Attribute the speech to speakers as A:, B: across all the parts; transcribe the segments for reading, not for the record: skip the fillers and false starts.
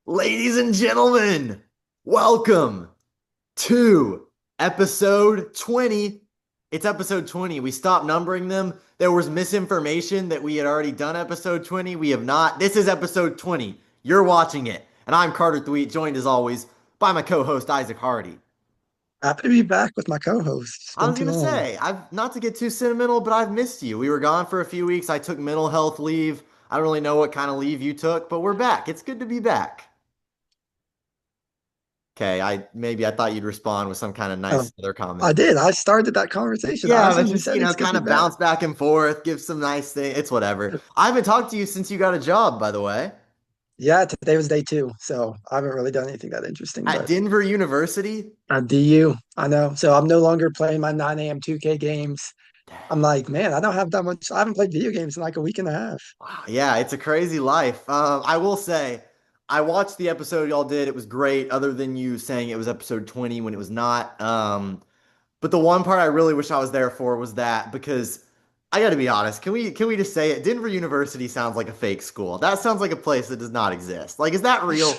A: Ladies and gentlemen, welcome to episode 20. It's episode 20. We stopped numbering them. There was misinformation that we had already done episode 20. We have not. This is episode 20. You're watching it. And I'm Carter Thweet, joined as always by my co-host Isaac Hardy.
B: Happy to be back with my co-host. It's
A: I
B: been
A: was
B: too
A: gonna
B: long.
A: say, I've not to get too sentimental, but I've missed you. We were gone for a few weeks. I took mental health leave. I don't really know what kind of leave you took, but we're back. It's good to be back. Okay, I thought you'd respond with some kind of
B: Um,
A: nice other comment.
B: I did. I started that conversation. I
A: Yeah,
B: was the
A: but
B: one who
A: just,
B: said it's good
A: kind
B: to be
A: of
B: back.
A: bounce back and forth, give some nice thing. It's whatever. I haven't talked to you since you got a job, by the way,
B: Yeah, today was day two, so I haven't really done anything that interesting,
A: at
B: but
A: Denver University.
B: DU, I know. So I'm no longer playing my 9 a.m. 2K games. I'm like, man, I don't have that much. I haven't played video games in like a week and a half.
A: Wow, yeah, it's a crazy life. I will say, I watched the episode y'all did. It was great, other than you saying it was episode 20 when it was not. But the one part I really wish I was there for was that because I got to be honest, can we just say it? Denver University sounds like a fake school. That sounds like a place that does not exist. Like, is that real?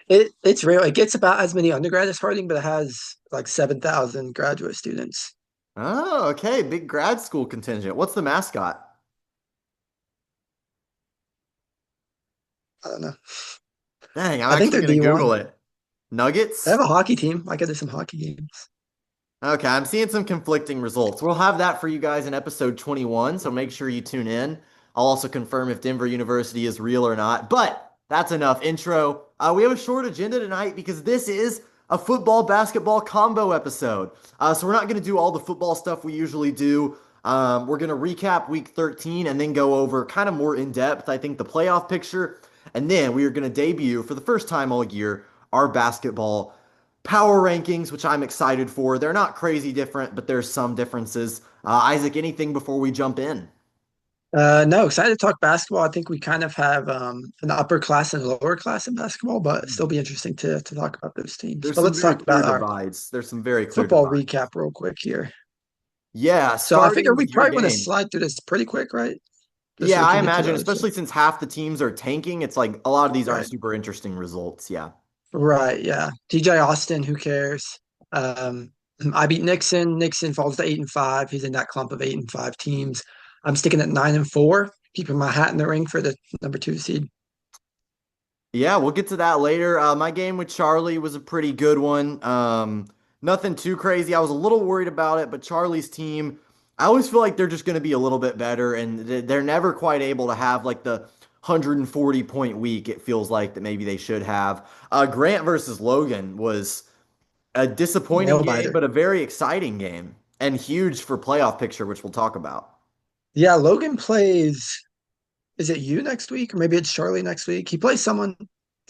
B: It's real. It gets about as many undergrad as Harding, but it has like 7,000 graduate students.
A: Oh, okay. Big grad school contingent. What's the mascot?
B: I don't know.
A: Dang, I'm
B: I think
A: actually
B: they're
A: gonna
B: D1.
A: Google it.
B: They have
A: Nuggets?
B: a hockey team. I go to some hockey games.
A: Okay, I'm seeing some conflicting results. We'll have that for you guys in episode 21, so make sure you tune in. I'll also confirm if Denver University is real or not. But that's enough intro. We have a short agenda tonight because this is a football basketball combo episode. So we're not going to do all the football stuff we usually do. We're going to recap week 13 and then go over kind of more in depth, I think, the playoff picture. And then we are going to debut for the first time all year our basketball power rankings, which I'm excited for. They're not crazy different, but there's some differences. Isaac, anything before we jump in?
B: No, excited to talk basketball. I think we kind of have an upper class and a lower class in basketball, but still be interesting to talk about those teams.
A: There's
B: But
A: some
B: let's
A: very
B: talk
A: clear
B: about our
A: divides. There's some very clear
B: football
A: divides.
B: recap real quick here.
A: Yeah,
B: So I
A: starting
B: figure we
A: with your
B: probably want to
A: game.
B: slide through this pretty quick, right? Just so
A: Yeah,
B: we
A: I
B: can get to the
A: imagine,
B: other stuff.
A: especially since half the teams are tanking, it's like a lot of these aren't
B: Right.
A: super interesting results. Yeah.
B: Right. Yeah. TJ Austin, who cares? Um, I beat Nixon. Nixon falls to 8-5. He's in that clump of 8-5 teams. I'm sticking at 9-4, keeping my hat in the ring for the number two seed.
A: Yeah, we'll get to that later. My game with Charlie was a pretty good one. Nothing too crazy. I was a little worried about it, but Charlie's team, I always feel like they're just going to be a little bit better, and they're never quite able to have like the 140 point week. It feels like that maybe they should have. Grant versus Logan was a disappointing
B: Nail
A: game,
B: biter.
A: but a very exciting game and huge for playoff picture, which we'll talk about.
B: Yeah, Logan plays. Is it you next week, or maybe it's Charlie next week? He plays someone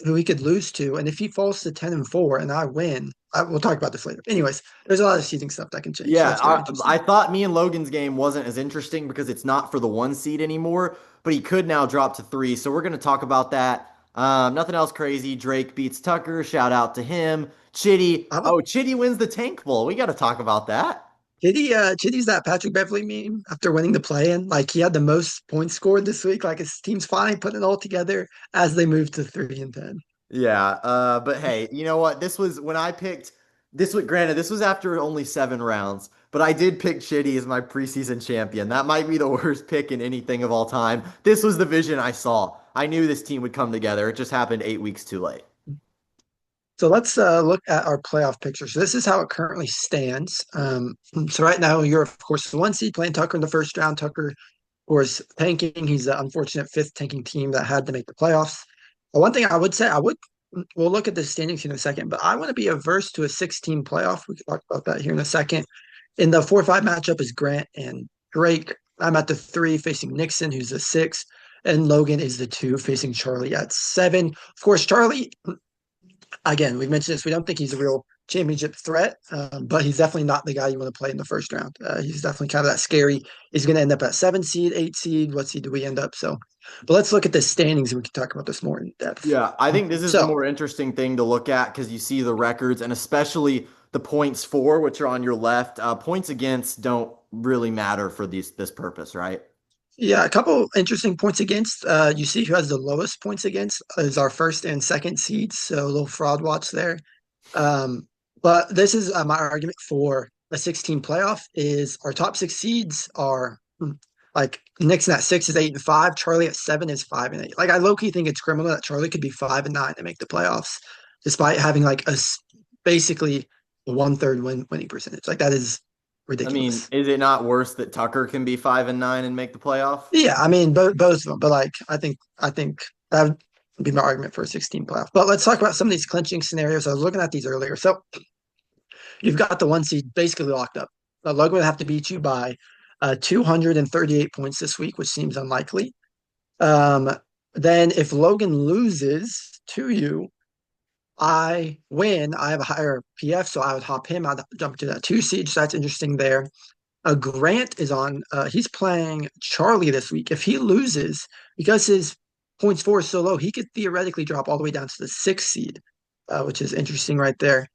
B: who he could lose to, and if he falls to 10-4 and I win, we'll talk about this later. Anyways, there's a lot of seeding stuff that can change, so
A: Yeah,
B: that's very
A: I
B: interesting.
A: thought me and Logan's game wasn't as interesting because it's not for the one seed anymore, but he could now drop to three. So we're going to talk about that. Nothing else crazy. Drake beats Tucker. Shout out to him. Chitty.
B: I would
A: Oh, Chitty wins the Tank Bowl. We got to talk about that.
B: Chitty's that Patrick Beverly meme after winning the play-in. Like he had the most points scored this week. Like his team's finally putting it all together as they move to 3-10.
A: Yeah, but hey, you know what? This was when I picked this was granted, this was after only 7 rounds, but I did pick Chitty as my preseason champion. That might be the worst pick in anything of all time. This was the vision I saw. I knew this team would come together. It just happened 8 weeks too late.
B: So let's look at our playoff picture. So this is how it currently stands. So right now, you're of course the one seed playing Tucker in the first round. Tucker, of course, tanking. He's the unfortunate fifth tanking team that had to make the playoffs. One thing I would say, we'll look at the standings here in a second, but I want to be averse to a 16 playoff. We can talk about that here in a second. In the 4-5 matchup is Grant and Drake. I'm at the three facing Nixon, who's the six, and Logan is the two facing Charlie at seven. Of course, Charlie, again, we've mentioned this. We don't think he's a real championship threat, but he's definitely not the guy you want to play in the first round. He's definitely kind of that scary. He's going to end up at 7 seed, 8 seed. What seed do we end up? So, but let's look at the standings and we can talk about this more in depth.
A: Yeah, I think this is the
B: So,
A: more interesting thing to look at because you see the records and especially the points for, which are on your left. Points against don't really matter for this purpose, right?
B: Yeah, a couple interesting points against. You see who has the lowest points against is our first and second seeds, so a little fraud watch there. Um, but this is my argument for a 16 playoff is our top six seeds are like Nixon at six is 8-5, Charlie at seven is 5-8. Like I low key think it's criminal that Charlie could be 5-9 and make the playoffs, despite having like basically a 1/3 winning percentage. Like that is
A: I mean,
B: ridiculous.
A: is it not worse that Tucker can be 5-9 and make the playoff?
B: Yeah, I mean both of them, but like I think that would be my argument for a 16 playoff. But let's talk about some of these clinching scenarios. I was looking at these earlier. So you've got the one seed basically locked up. Logan would have to beat you by 238 points this week, which seems unlikely. Um, then if Logan loses to you, I win. I have a higher PF, so I would hop him. I'd jump to that two seed. So that's interesting there. Grant is on. He's playing Charlie this week. If he loses, because his points for is so low, he could theoretically drop all the way down to the sixth seed, which is interesting right there.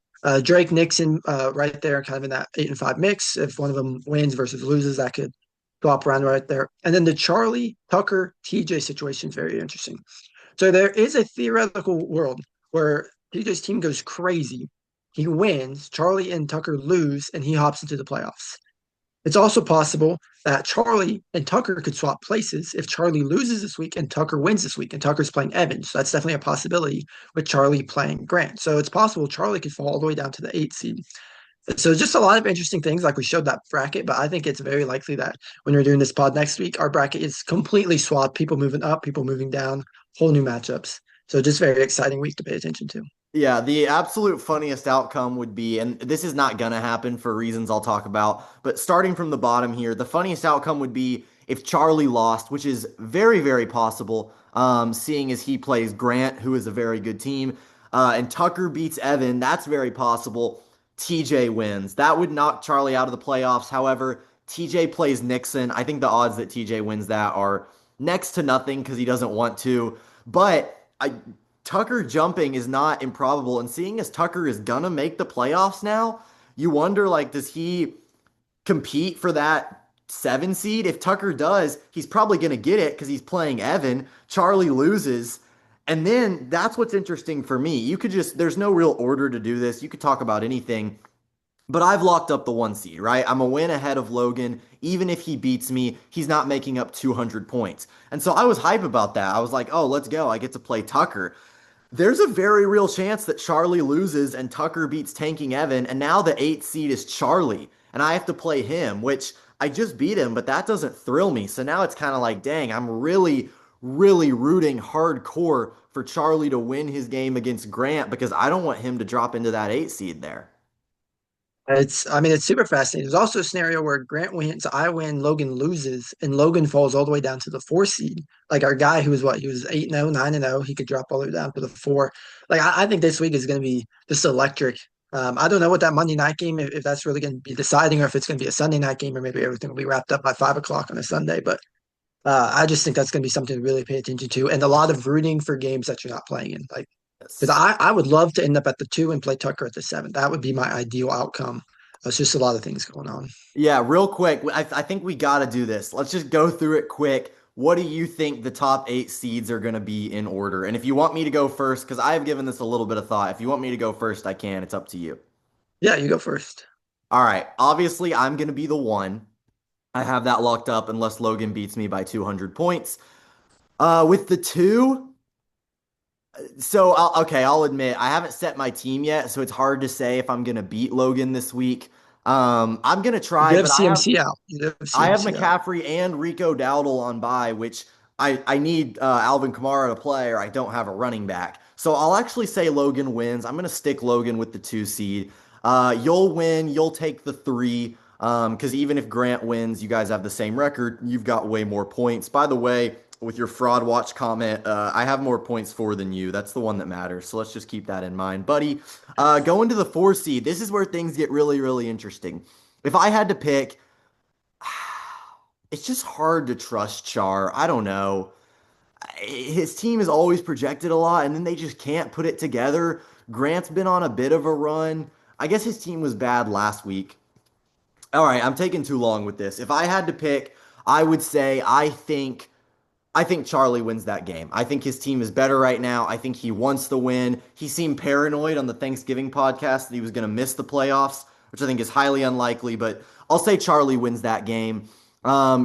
B: Drake Nixon, right there, kind of in that 8-5 mix. If one of them wins versus loses, that could go up around right there. And then the Charlie Tucker TJ situation is very interesting. So there is a theoretical world where TJ's team goes crazy. He wins, Charlie and Tucker lose, and he hops into the playoffs. It's also possible that Charlie and Tucker could swap places if Charlie loses this week and Tucker wins this week, and Tucker's playing Evans. So that's definitely a possibility with Charlie playing Grant. So it's possible Charlie could fall all the way down to the eight seed. So just a lot of interesting things, like we showed that bracket, but I think it's very likely that when we're doing this pod next week, our bracket is completely swapped. People moving up, people moving down, whole new matchups. So just very exciting week to pay attention to.
A: Yeah, the absolute funniest outcome would be, and this is not going to happen for reasons I'll talk about, but starting from the bottom here, the funniest outcome would be if Charlie lost, which is very, very possible, seeing as he plays Grant, who is a very good team, and Tucker beats Evan. That's very possible. TJ wins. That would knock Charlie out of the playoffs. However, TJ plays Nixon. I think the odds that TJ wins that are next to nothing because he doesn't want to. But Tucker jumping is not improbable. And seeing as Tucker is gonna make the playoffs now, you wonder like, does he compete for that seven seed? If Tucker does, he's probably gonna get it because he's playing Evan. Charlie loses. And then that's what's interesting for me. You could just, there's no real order to do this. You could talk about anything. But I've locked up the one seed, right? I'm a win ahead of Logan. Even if he beats me, he's not making up 200 points. And so I was hype about that. I was like, oh, let's go. I get to play Tucker. There's a very real chance that Charlie loses and Tucker beats Tanking Evan, and now the eighth seed is Charlie, and I have to play him, which I just beat him, but that doesn't thrill me. So now it's kind of like, dang, I'm really, really rooting hardcore for Charlie to win his game against Grant because I don't want him to drop into that eight seed there.
B: I mean, it's super fascinating. There's also a scenario where Grant wins, I win, Logan loses, and Logan falls all the way down to the four seed. Like our guy who was what? He was 8-0, 9-0. He could drop all the way down to the four. Like I think this week is going to be just electric. I don't know what that Monday night game, if that's really going to be deciding, or if it's going to be a Sunday night game, or maybe everything will be wrapped up by 5 o'clock on a Sunday. But I just think that's going to be something to really pay attention to, and a lot of rooting for games that you're not playing in. Like because
A: Yes.
B: I would love to end up at the two and play Tucker at the seven. That would be my ideal outcome. It's just a lot of things going on.
A: Yeah, real quick. I think we got to do this. Let's just go through it quick. What do you think the top eight seeds are going to be in order? And if you want me to go first, because I have given this a little bit of thought, if you want me to go first, I can. It's up to you.
B: Yeah, you go first.
A: All right. Obviously, I'm going to be the one. I have that locked up unless Logan beats me by 200 points. With the two, so I'll admit I haven't set my team yet, so it's hard to say if I'm going to beat Logan this week. I'm going to
B: You
A: try,
B: have
A: but I have
B: CMC out. You have
A: I have
B: CMC out.
A: McCaffrey and Rico Dowdle on bye, which I need Alvin Kamara to play, or I don't have a running back. So I'll actually say Logan wins. I'm going to stick Logan with the two seed. You'll win. You'll take the three. Because even if Grant wins, you guys have the same record. You've got way more points. By the way, with your fraud watch comment, I have more points for than you. That's the one that matters. So let's just keep that in mind, buddy. Going to the four seed. This is where things get really, really interesting. If I had to pick, it's just hard to trust Char. I don't know. His team is always projected a lot, and then they just can't put it together. Grant's been on a bit of a run. I guess his team was bad last week. All right, I'm taking too long with this. If I had to pick, I would say I think Charlie wins that game. I think his team is better right now. I think he wants the win. He seemed paranoid on the Thanksgiving podcast that he was going to miss the playoffs, which I think is highly unlikely, but I'll say Charlie wins that game.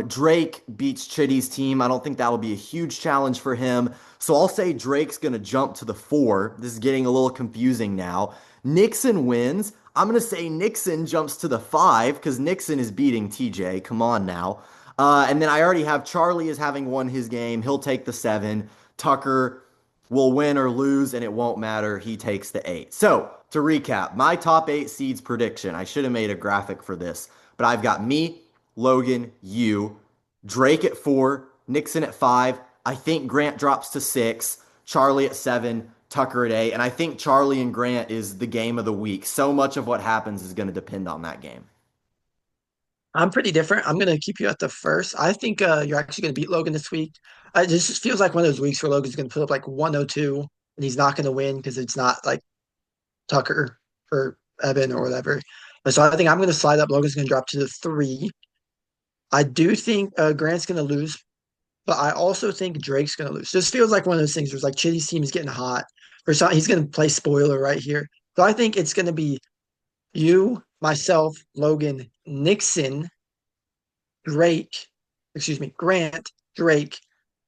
A: Drake beats Chitty's team. I don't think that'll be a huge challenge for him. So I'll say Drake's going to jump to the 4. This is getting a little confusing now. Nixon wins. I'm going to say Nixon jumps to the 5 because Nixon is beating TJ. Come on now. And then I already have Charlie as having won his game. He'll take the 7. Tucker will win or lose, and it won't matter. He takes the 8. So to recap, my top 8 seeds prediction. I should have made a graphic for this, but I've got me, Logan, you, Drake at 4, Nixon at 5. I think Grant drops to 6, Charlie at 7, Tucker at 8. And I think Charlie and Grant is the game of the week. So much of what happens is going to depend on that game.
B: I'm pretty different. I'm going to keep you at the first. I think you're actually going to beat Logan this week. This just feels like one of those weeks where Logan's going to put up like 102 and he's not going to win because it's not like Tucker or Evan or whatever. So I think I'm going to slide up. Logan's going to drop to the 3. I do think Grant's going to lose, but I also think Drake's going to lose. This feels like one of those things where it's like Chitty's team is getting hot. Or so he's going to play spoiler right here. So I think it's going to be you, myself, Logan, Nixon, Drake, excuse me, Grant, Drake,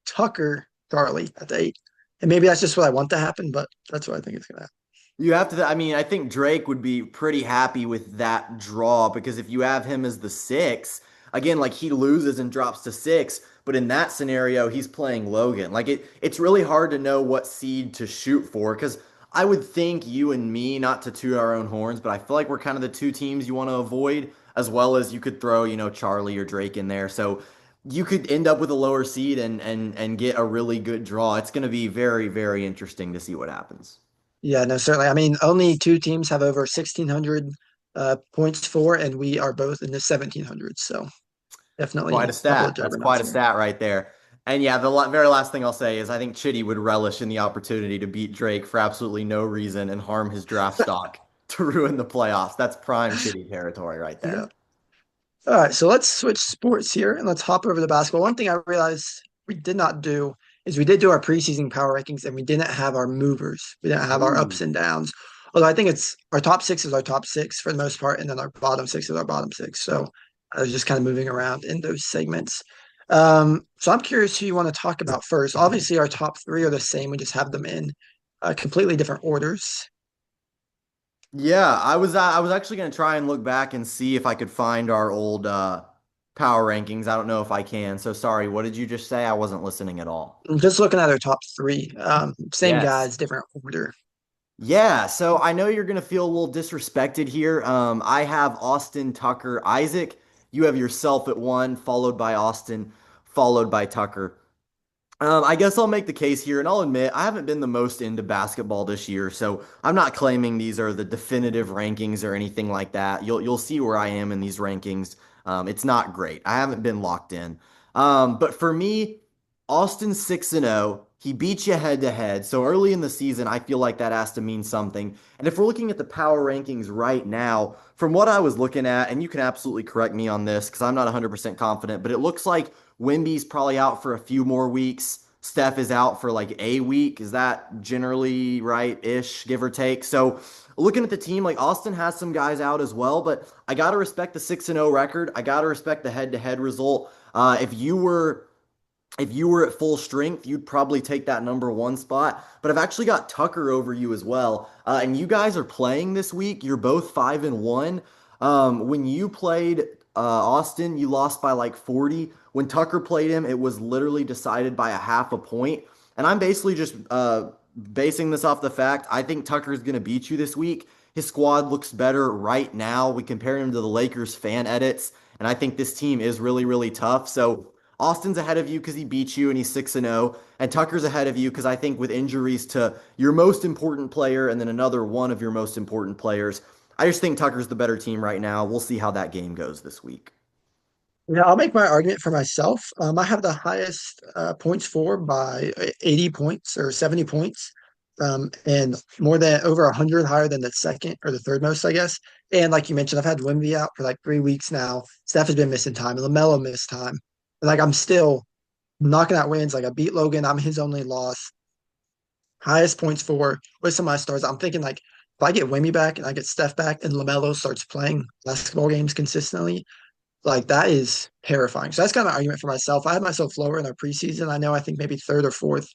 B: Tucker, Charlie at the 8. And maybe that's just what I want to happen, but that's what I think is going to happen.
A: You have to, I mean, I think Drake would be pretty happy with that draw because if you have him as the 6, again, like he loses and drops to 6, but in that scenario, he's playing Logan. Like it's really hard to know what seed to shoot for because I would think you and me, not to toot our own horns, but I feel like we're kind of the two teams you want to avoid, as well as you could throw, Charlie or Drake in there. So you could end up with a lower seed and get a really good draw. It's going to be very, very interesting to see what happens.
B: Yeah, no, certainly. I mean, only two teams have over 1,600 points for, and we are both in the 1,700s. So definitely
A: Quite a
B: a couple of
A: stat. That's
B: juggernauts
A: quite a
B: here.
A: stat right there. And yeah, the very last thing I'll say is I think Chitty would relish in the opportunity to beat Drake for absolutely no reason and harm his draft stock to ruin the playoffs. That's prime Chitty territory right there.
B: Yeah. All right, so let's switch sports here and let's hop over to basketball. One thing I realized we did not do is we did do our preseason power rankings and we didn't have our movers. We didn't have our
A: Ooh.
B: ups and downs. Although I think it's our top 6 is our top 6 for the most part, and then our bottom 6 is our bottom 6. So I was just kind of moving around in those segments. So I'm curious who you want to talk about first. Obviously, our top 3 are the same. We just have them in completely different orders.
A: Yeah, I was actually gonna try and look back and see if I could find our old power rankings. I don't know if I can. So sorry, what did you just say? I wasn't listening at all.
B: Just looking at our top 3, same
A: Yes.
B: guys, different order.
A: Yeah, so I know you're gonna feel a little disrespected here. I have Austin, Tucker, Isaac. You have yourself at 1, followed by Austin, followed by Tucker. I guess I'll make the case here, and I'll admit I haven't been the most into basketball this year, so I'm not claiming these are the definitive rankings or anything like that. You'll see where I am in these rankings. It's not great. I haven't been locked in. But for me, Austin's 6-0. He beat you head to head. So early in the season, I feel like that has to mean something. And if we're looking at the power rankings right now, from what I was looking at, and you can absolutely correct me on this because I'm not 100% confident, but it looks like Wimby's probably out for a few more weeks. Steph is out for like a week. Is that generally right-ish, give or take? So looking at the team, like Austin has some guys out as well, but I got to respect the 6-0 record. I got to respect the head-to-head result. If you were at full strength, you'd probably take that number 1 spot. But I've actually got Tucker over you as well. And you guys are playing this week. You're both 5-1. When you played Austin, you lost by like 40. When Tucker played him, it was literally decided by a half a point. And I'm basically just basing this off the fact I think Tucker is going to beat you this week. His squad looks better right now. We compare him to the Lakers fan edits, and I think this team is really, really tough. So Austin's ahead of you because he beat you and he's 6-0, and Tucker's ahead of you because I think with injuries to your most important player and then another one of your most important players, I just think Tucker's the better team right now. We'll see how that game goes this week.
B: Yeah, I'll make my argument for myself. I have the highest points for by 80 points or 70 points, and more than over 100 higher than the second or the third most, I guess. And like you mentioned, I've had Wemby out for like 3 weeks now. Steph has been missing time. LaMelo missed time. Like I'm still knocking out wins. Like I beat Logan. I'm his only loss. Highest points for with some of my stars. I'm thinking like if I get Wimmy back and I get Steph back and LaMelo starts playing basketball games consistently, like that is terrifying. So that's kind of an argument for myself. I had myself lower in our preseason. I know I think maybe third or fourth.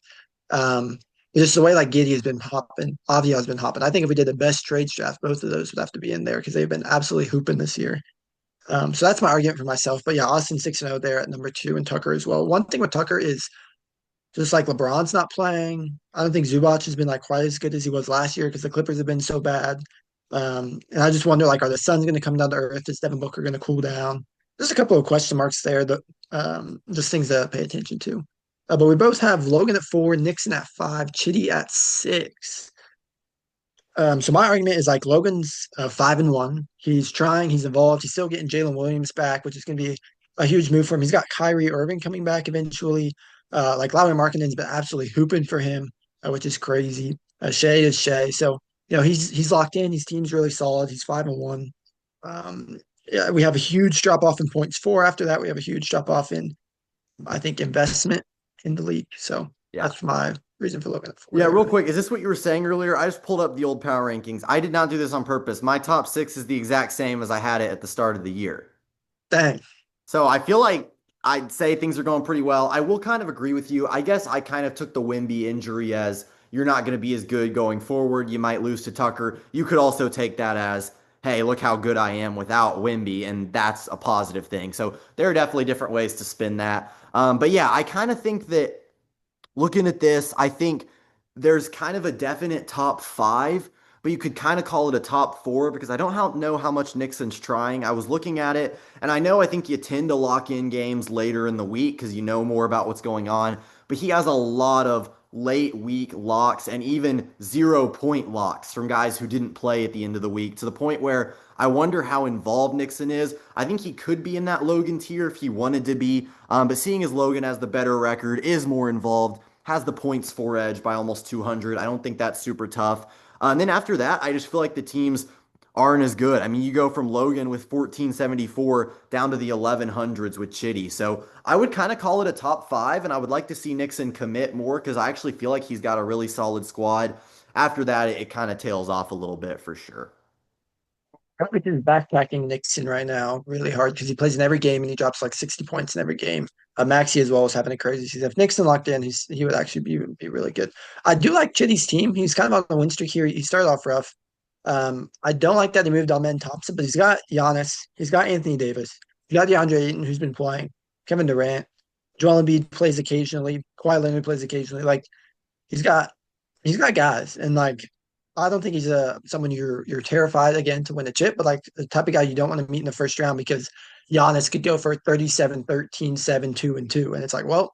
B: Um, just the way like Giddy has been hopping, Avia has been hopping. I think if we did the best trades draft, both of those would have to be in there because they've been absolutely hooping this year. So that's my argument for myself. But yeah, Austin 6-0 there at number two and Tucker as well. One thing with Tucker is just like LeBron's not playing. I don't think Zubac has been like quite as good as he was last year because the Clippers have been so bad. And I just wonder like, are the Suns going to come down to earth? Is Devin Booker going to cool down? Just a couple of question marks there. That just things to pay attention to. But we both have Logan at four, Nixon at five, Chitty at six. So my argument is like Logan's 5-1. He's trying, he's involved, he's still getting Jalen Williams back, which is going to be a huge move for him. He's got Kyrie Irving coming back eventually. Like Lauri Markkanen's been absolutely hooping for him, which is crazy. Shea is Shea, so he's locked in. His team's really solid. He's 5-1. Yeah, we have a huge drop off in points four. After that, we have a huge drop off in I think investment in the league. So
A: Yeah.
B: that's my reason for looking at four
A: Yeah,
B: there.
A: real quick, is this what you were saying earlier? I just pulled up the old power rankings. I did not do this on purpose. My top six is the exact same as I had it at the start of the year.
B: Dang.
A: So I feel like I'd say things are going pretty well. I will kind of agree with you. I guess I kind of took the Wimby injury as you're not going to be as good going forward. You might lose to Tucker. You could also take that as, hey, look how good I am without Wimby, and that's a positive thing. So there are definitely different ways to spin that. But yeah, I kind of think that looking at this, I think there's kind of a definite top five, but you could kind of call it a top four because I don't know how much Nixon's trying. I was looking at it, and I think you tend to lock in games later in the week because you know more about what's going on, but he has a lot of late week locks and even 0 point locks from guys who didn't play at the end of the week to the point where I wonder how involved Nixon is. I think he could be in that Logan tier if he wanted to be, but seeing as Logan has the better record, is more involved, has the points for edge by almost 200. I don't think that's super tough. And then after that, I just feel like the teams aren't as good. I mean, you go from Logan with 1474 down to the 1100s with Chitty. So I would kind of call it a top five, and I would like to see Nixon commit more because I actually feel like he's got a really solid squad. After that, it kind of tails off a little bit for sure.
B: Probably just backpacking Nixon right now really hard because he plays in every game and he drops like 60 points in every game. Maxi as well is having a crazy season. If Nixon locked in, he would actually be really good. I do like Chitty's team. He's kind of on the win streak here. He started off rough. I don't like that he moved Amen Thompson, but he's got Giannis. He's got Anthony Davis. He's got DeAndre Ayton, who's been playing. Kevin Durant. Joel Embiid plays occasionally. Kawhi Leonard plays occasionally. Like he's got he's got guys, and like I don't think he's a someone you're terrified again to win a chip, but like the type of guy you don't want to meet in the first round because Giannis could go for 37, 13, 7, 2, and 2. And it's like, well,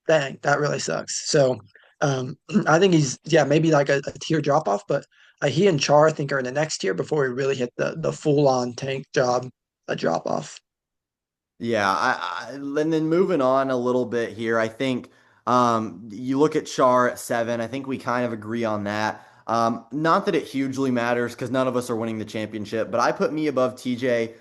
B: dang, that really sucks. So I think he's maybe like a tier drop off, but he and Char I think are in the next tier before we really hit the full on tank job a drop off.
A: Yeah, and then moving on a little bit here, I think you look at Char at seven. I think we kind of agree on that. Not that it hugely matters because none of us are winning the championship, but I put me above TJ.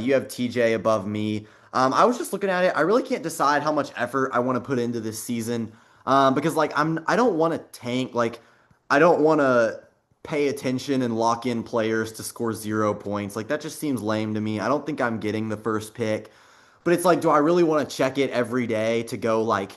A: You have TJ above me. I was just looking at it. I really can't decide how much effort I want to put into this season because like I don't want to tank. Like I don't want to pay attention and lock in players to score 0 points. Like that just seems lame to me. I don't think I'm getting the first pick. But it's like, do I really want to check it every day to go like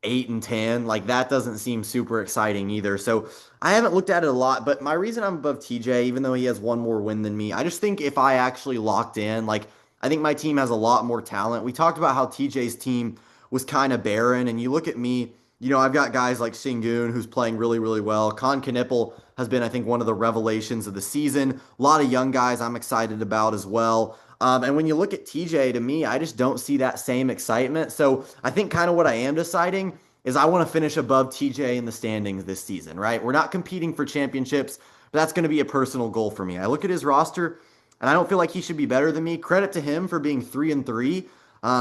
A: 8 and 10? Like that doesn't seem super exciting either. So I haven't looked at it a lot, but my reason I'm above TJ, even though he has one more win than me, I just think if I actually locked in, like I think my team has a lot more talent. We talked about how TJ's team was kind of barren, and you look at me, I've got guys like Sengun who's playing really, really well. Con Knipple has been, I think, one of the revelations of the season. A lot of young guys I'm excited about as well. And when you look at TJ, to me, I just don't see that same excitement. So I think kind of what I am deciding is I want to finish above TJ in the standings this season, right? We're not competing for championships, but that's going to be a personal goal for me. I look at his roster, and I don't feel like he should be better than me. Credit to him for being 3-3,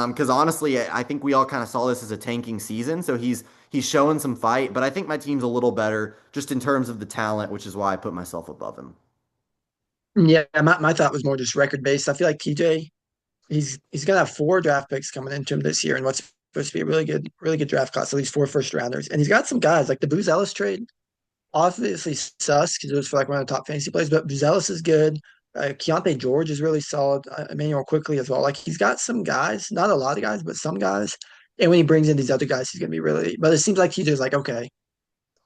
A: because honestly, I think we all kind of saw this as a tanking season. So he's showing some fight, but I think my team's a little better just in terms of the talent, which is why I put myself above him.
B: Yeah, my thought was more just record based. I feel like TJ he's gonna have four draft picks coming into him this year, and what's supposed to be a really good draft class, at least four first rounders. And he's got some guys like the Booz Ellis trade. Obviously sus because it was for like one of the top fantasy players, but Booz Ellis is good. Keontae George is really solid. Emmanuel quickly as well. Like he's got some guys, not a lot of guys, but some guys. And when he brings in these other guys, he's gonna be really. But it seems like he's just like okay,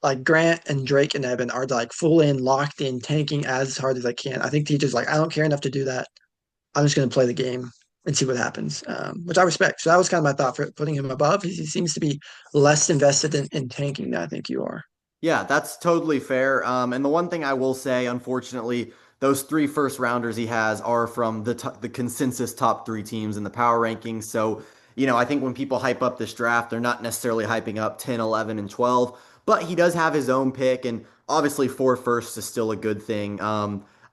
B: like Grant and Drake and Evan are like full in, locked in, tanking as hard as I can. I think TJ's like I don't care enough to do that. I'm just gonna play the game and see what happens, which I respect. So that was kind of my thought for putting him above. He seems to be less invested in tanking than I think you are.
A: Yeah, that's totally fair. And the one thing I will say, unfortunately, those three first rounders he has are from the consensus top three teams in the power rankings. So, I think when people hype up this draft, they're not necessarily hyping up 10, 11, and 12, but he does have his own pick, and obviously four firsts is still a good thing.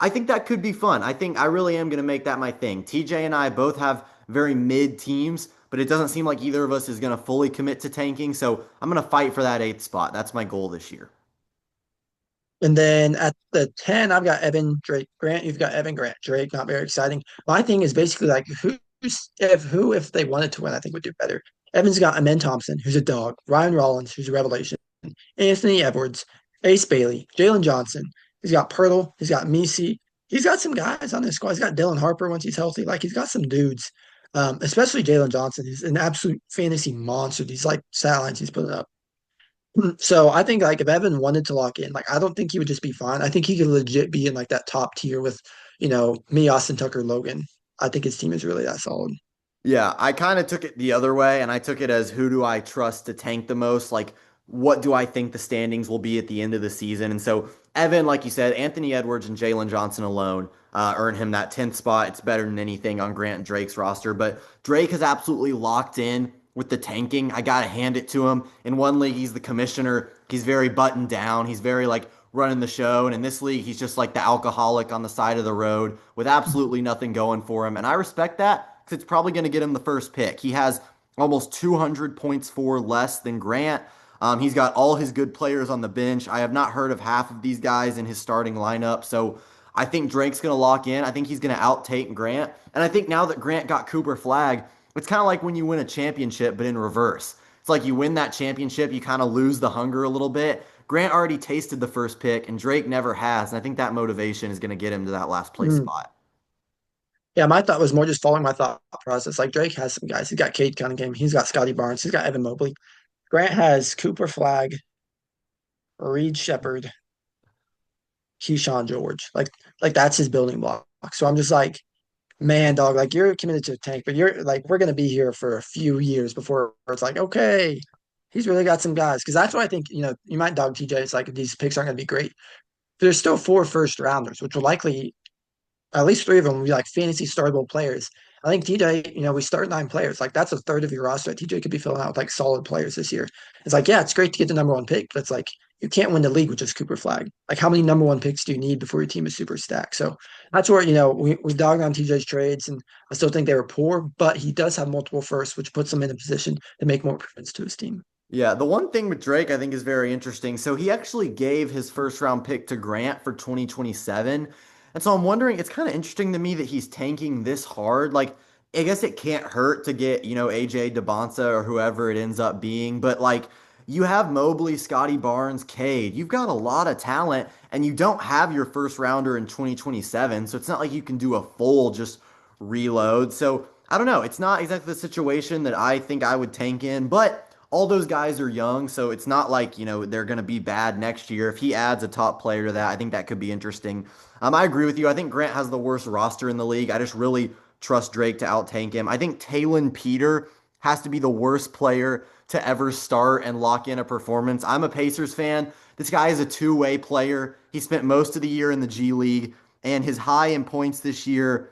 A: I think that could be fun. I think I really am going to make that my thing. TJ and I both have very mid teams, but it doesn't seem like either of us is going to fully commit to tanking. So I'm going to fight for that eighth spot. That's my goal this year.
B: And then at the 10, I've got Evan, Drake, Grant. You've got Evan, Grant, Drake. Not very exciting. My thing is basically like if they wanted to win, I think would do better. Evan's got Amen Thompson, who's a dog. Ryan Rollins, who's a revelation. Anthony Edwards, Ace Bailey, Jalen Johnson. He's got Pirtle. He's got Misi. He's got some guys on his squad. He's got Dylan Harper once he's healthy. Like he's got some dudes. Especially Jalen Johnson. He's an absolute fantasy monster. These like stat lines he's putting up. So I think like if Evan wanted to lock in, like I don't think he would just be fine. I think he could legit be in like that top tier with, me, Austin Tucker, Logan. I think his team is really that solid.
A: Yeah, I kind of took it the other way, and I took it as who do I trust to tank the most? Like, what do I think the standings will be at the end of the season? And so, Evan, like you said, Anthony Edwards and Jalen Johnson alone earn him that 10th spot. It's better than anything on Grant and Drake's roster. But Drake has absolutely locked in with the tanking. I got to hand it to him. In one league, he's the commissioner. He's very buttoned down. He's very like running the show. And in this league, he's just like the alcoholic on the side of the road with absolutely nothing going for him. And I respect that because it's probably going to get him the first pick. He has almost 200 points for less than Grant. He's got all his good players on the bench. I have not heard of half of these guys in his starting lineup. So I think Drake's going to lock in. I think he's going to outtake Grant. And I think now that Grant got Cooper Flag, it's kind of like when you win a championship, but in reverse. It's like you win that championship, you kind of lose the hunger a little bit. Grant already tasted the first pick, and Drake never has. And I think that motivation is going to get him to that last place
B: Mm.
A: spot.
B: Yeah, my thought was more just following my thought process. Like Drake has some guys. He's got Cade Cunningham. He's got Scotty Barnes. He's got Evan Mobley. Grant has Cooper Flag, Reed Shepard, Keyshawn George. Like that's his building block. So I'm just like, man, dog, like you're committed to a tank, but you're like, we're gonna be here for a few years before it's like, okay, he's really got some guys. Cause that's why I think, you might dog TJ. It's like these picks aren't gonna be great. There's still four first rounders, which will likely at least three of them will be like fantasy startable players. I think TJ, we start nine players. Like that's a third of your roster. TJ could be filling out with like solid players this year. It's like, yeah, it's great to get the number one pick, but it's like you can't win the league with just Cooper Flag. Like how many number one picks do you need before your team is super stacked? So that's where, we dogged on TJ's trades and I still think they were poor, but he does have multiple firsts, which puts him in a position to make more improvements to his team.
A: Yeah, the one thing with Drake I think is very interesting. So he actually gave his first round pick to Grant for 2027. And so I'm wondering, it's kind of interesting to me that he's tanking this hard. Like, I guess it can't hurt to get, AJ DeBonsa or whoever it ends up being. But like, you have Mobley, Scotty Barnes, Cade. You've got a lot of talent, and you don't have your first rounder in 2027. So it's not like you can do a full just reload. So I don't know. It's not exactly the situation that I think I would tank in, but all those guys are young, so it's not like, they're going to be bad next year. If he adds a top player to that, I think that could be interesting. I agree with you. I think Grant has the worst roster in the league. I just really trust Drake to out-tank him. I think Talon Peter has to be the worst player to ever start and lock in a performance. I'm a Pacers fan. This guy is a two-way player. He spent most of the year in the G League, and his high in points this year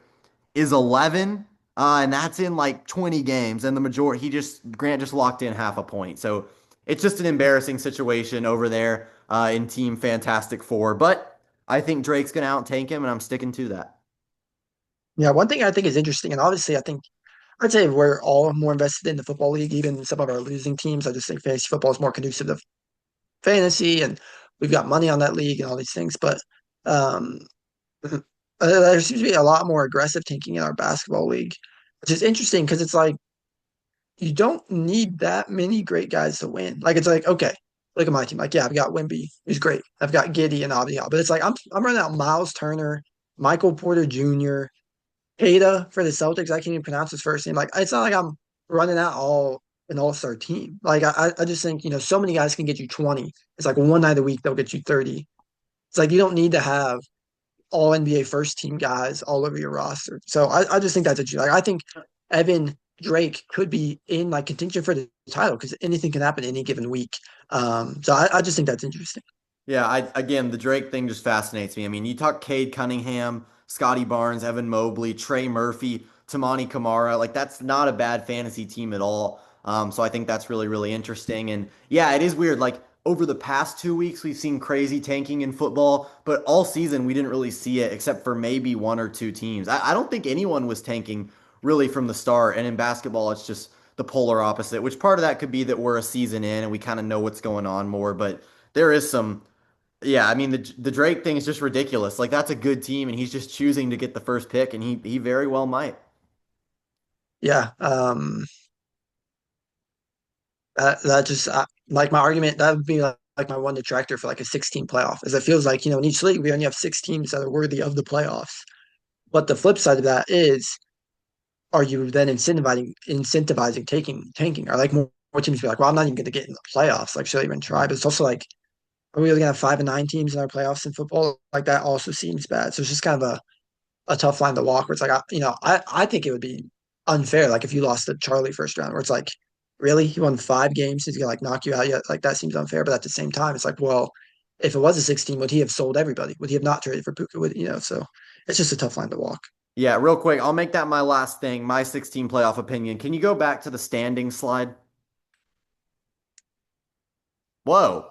A: is 11, and that's in like 20 games. And the majority, Grant just locked in half a point. So it's just an embarrassing situation over there in Team Fantastic Four. But I think Drake's going to out tank him, and I'm sticking to that.
B: Yeah, one thing I think is interesting, and obviously I think I'd say we're all more invested in the football league, even some of our losing teams. I just think fantasy football is more conducive to fantasy, and we've got money on that league and all these things. But um, there seems to be a lot more aggressive tanking in our basketball league. which is interesting because it's like you don't need that many great guys to win. Like it's like, okay, look at my team. Like, yeah, I've got Wimby, who's great. I've got Giddy and Abdial. But it's like I'm running out Miles Turner, Michael Porter Jr., Queta for the Celtics. I can't even pronounce his first name. Like it's not like I'm running out all an all-star team. Like I just think, so many guys can get you 20. It's like one night a week they'll get you 30. It's like you don't need to have all NBA first team guys all over your roster. So I just think that's a like I think Evan Drake could be in like contention for the title because anything can happen any given week. So I just think that's interesting.
A: Yeah, again, the Drake thing just fascinates me. I mean, you talk Cade Cunningham, Scotty Barnes, Evan Mobley, Trey Murphy, Tamani Kamara. Like that's not a bad fantasy team at all. So I think that's really, really interesting. And yeah, it is weird. Like over the past 2 weeks, we've seen crazy tanking in football, but all season we didn't really see it except for maybe one or two teams. I don't think anyone was tanking really from the start. And in basketball, it's just the polar opposite, which part of that could be that we're a season in and we kind of know what's going on more, but there is some yeah, I mean the Drake thing is just ridiculous. Like that's a good team, and he's just choosing to get the first pick, and he very well might.
B: Yeah. That just like my argument that would be like my one detractor for like a 16 playoff is it feels like in each league we only have six teams that are worthy of the playoffs. But the flip side of that is, are you then incentivizing taking tanking? Or like more teams be like, well, I'm not even going to get in the playoffs. Like, should I even try? But it's also like, are we really going to have 5 and 9 teams in our playoffs in football? Like that also seems bad. So it's just kind of a tough line to walk. Where it's like, I think it would be unfair. Like if you lost to Charlie first round, where it's like, really, he won 5 games, he's gonna like knock you out yet? Like that seems unfair. But at the same time, it's like, well, if it was a 16, would he have sold everybody? Would he have not traded for Puka? So it's just a tough line to walk.
A: Yeah, real quick, I'll make that my last thing, my 16 playoff opinion. Can you go back to the standing slide? Whoa,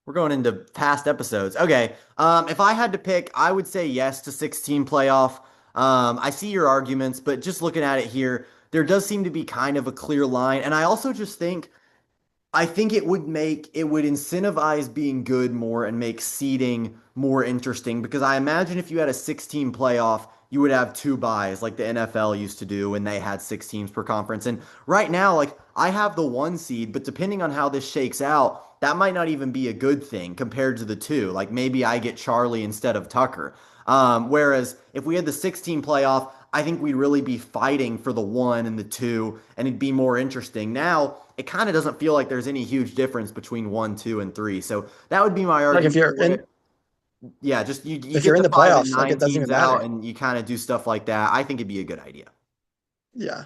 A: we're going into past episodes. Okay, if I had to pick, I would say yes to 16 playoff. I see your arguments, but just looking at it here, there does seem to be kind of a clear line, and I also just think I think it would incentivize being good more and make seeding more interesting because I imagine if you had a 16 playoff, you would have two buys like the NFL used to do when they had 6 teams per conference. And right now, like I have the one seed, but depending on how this shakes out, that might not even be a good thing compared to the two. Like maybe I get Charlie instead of Tucker. Whereas if we had the 16 playoff, I think we'd really be fighting for the one and the two, and it'd be more interesting. Now, it kind of doesn't feel like there's any huge difference between one, two, and three. So that would be my
B: Like
A: argument for it. Yeah, just you
B: if
A: get
B: you're in
A: the
B: the
A: five and
B: playoffs, like
A: nine
B: it doesn't
A: teams
B: even matter.
A: out, and you kind of do stuff like that. I think it'd be a good idea.
B: Yeah.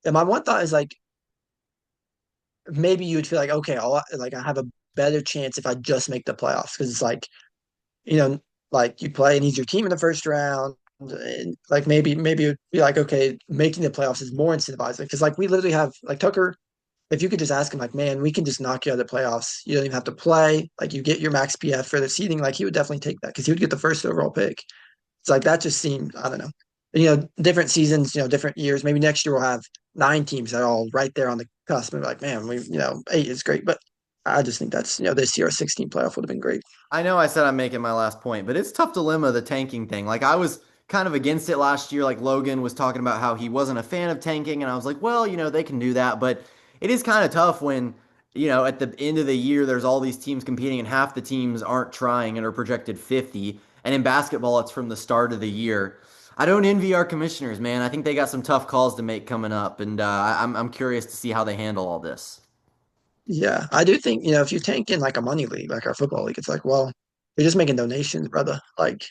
B: And my one thought is like maybe you'd feel like, okay, like I have a better chance if I just make the playoffs because it's like, you know, like you play and he's your team in the first round. And like maybe it'd be like, okay, making the playoffs is more incentivizing because like we literally have like Tucker. If you could just ask him, like, man, we can just knock you out of the playoffs. You don't even have to play. Like, you get your max PF for the seeding. Like, he would definitely take that because he would get the first overall pick. It's like that just seemed, I don't know. Different seasons, different years. Maybe next year we'll have 9 teams that are all right there on the cusp. And be like, man, 8 is great. But I just think that's, this year a 16 playoff would have been great.
A: I know I said I'm making my last point, but it's tough dilemma, the tanking thing. Like I was kind of against it last year. Like Logan was talking about how he wasn't a fan of tanking, and I was like, well, they can do that, but it is kind of tough when, at the end of the year, there's all these teams competing, and half the teams aren't trying and are projected 50. And in basketball, it's from the start of the year. I don't envy our commissioners, man. I think they got some tough calls to make coming up, and I'm curious to see how they handle all this.
B: Yeah, I do think, if you tank in like a money league, like our football league, it's like, well, you're just making donations, brother. Like,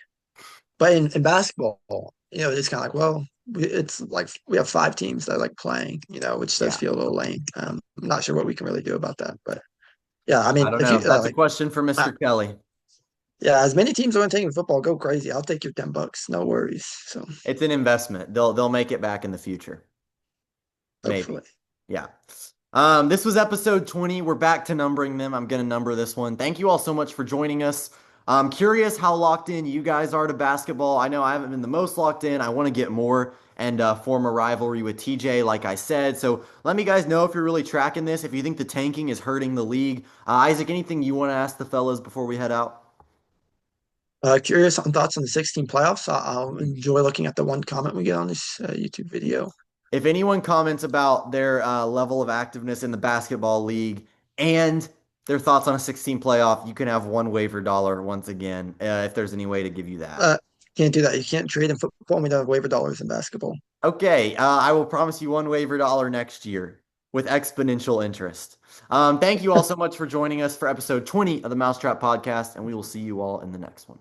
B: but in basketball, it's kind of like, well, it's like we have 5 teams that are like playing, which does
A: Yeah,
B: feel a little lame. I'm not sure what we can really do about that, but yeah, I
A: I
B: mean,
A: don't
B: if you
A: know. That's a
B: like,
A: question for
B: uh,
A: Mr. Kelly.
B: yeah, as many teams want to take in football, go crazy. I'll take your $10, no worries. So
A: It's an investment. They'll make it back in the future. Maybe.
B: hopefully,
A: Yeah. This was episode 20. We're back to numbering them. I'm gonna number this one. Thank you all so much for joining us. I'm curious how locked in you guys are to basketball. I know I haven't been the most locked in. I want to get more and form a rivalry with TJ, like I said. So let me guys know if you're really tracking this. If you think the tanking is hurting the league. Isaac, anything you want to ask the fellas before we head out?
B: Curious on thoughts on the 16 playoffs. I'll enjoy looking at the one comment we get on this YouTube video.
A: If anyone comments about their level of activeness in the basketball league and their thoughts on a 16 playoff, you can have one waiver dollar once again, if there's any way to give you that.
B: Uh, can't do that. You can't trade in football. We don't have waiver dollars in basketball.
A: Okay, I will promise you one waiver dollar next year with exponential interest. Thank you all so much for joining us for episode 20 of the Mousetrap Podcast, and we will see you all in the next one.